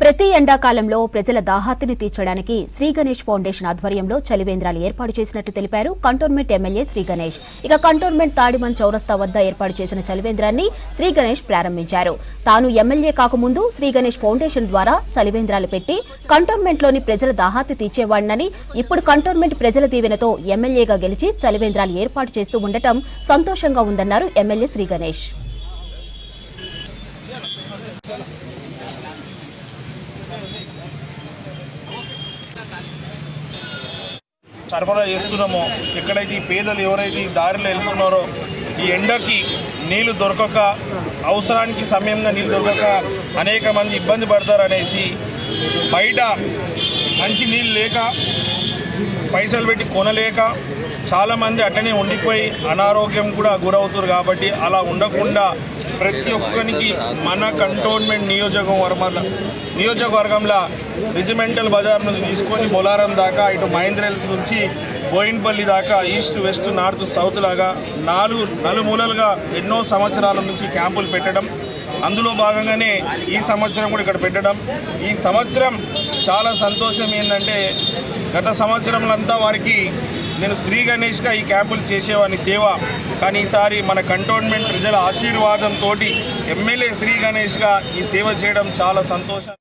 ప్రతి ఎండాకాలంలో ప్రజల దాహార్తిని తీర్చడానికి శ్రీ గణేష్ ఫౌండేషన్ ఆధ్వర్యంలో చలివేంద్రాలు ఏర్పాటు చేసినట్టు తెలిపారు కంటోన్మెంట్ ఎమ్మెల్యే శ్రీ గణేష్. ఇక కంటోన్మెంట్ తాడిమన్ చౌరస్తా వద్ద ఏర్పాటు చేసిన చలివేంద్రాన్ని శ్రీ గణేష్ ప్రారంభించారు. తాను ఎమ్మెల్యే కాకముందు శ్రీ గణేష్ ఫౌండేషన్ ద్వారా చలివేంద్రాలు పెట్టి కంటోన్మెంట్లోని ప్రజల దాహార్తి తీర్చేవాడినని, ఇప్పుడు కంటోన్మెంట్ ప్రజల దీవెనతో ఎమ్మెల్యేగా గెలిచి చలివేంద్రాలు ఏర్పాటు చేస్తూ ఉండటం సంతోషంగా ఉందన్నారు ఎమ్మెల్యే శ్రీ గణేష్. సరఫరా చేస్తున్నామో, ఎక్కడైతే ఈ పేదలు ఎవరైతే ఈ దారిలో వెళ్తున్నారో ఈ ఎండకి నీళ్లు దొరకక, అవసరానికి సమయంగా నీళ్ళు దొరకక అనేక మంది ఇబ్బంది పడతారనేసి బయట మంచి నీళ్ళు లేక పైసలు పెట్టి కొనలేక చాలామంది అట్టనే ఉండిపోయి అనారోగ్యం కూడా గురవుతారు. కాబట్టి అలా ఉండకుండా ప్రతి ఒక్కరికి మన కంటోన్మెంట్ నియోజకవర్గంలో రిజిమెంటల్ బజార్ నుంచి తీసుకొని బొలారం దాకా, ఇటు మహేంద్రల్స్ నుంచి బోయిన్పల్లి దాకా, ఈస్ట్ వెస్ట్ నార్త్ సౌత్ లాగా నలుమూలలుగా ఎన్నో సంవత్సరాల నుంచి క్యాంపులు పెట్టడం, అందులో భాగంగానే ఈ సంవత్సరం కూడా ఇక్కడ పెట్టడం. ఈ సంవత్సరం చాలా సంతోషం ఏంటంటే, గత సంవత్సరంలంతా వారికి నేను శ్రీ గణేష్గా ఈ క్యాంపులు చేసేవాడిని సేవ. కానీ ఈసారి మన కంటోన్మెంట్ ప్రజల ఆశీర్వాదంతో ఎమ్మెల్యే శ్రీ గణేష్గా ఈ సేవ చేయడం చాలా సంతోషం.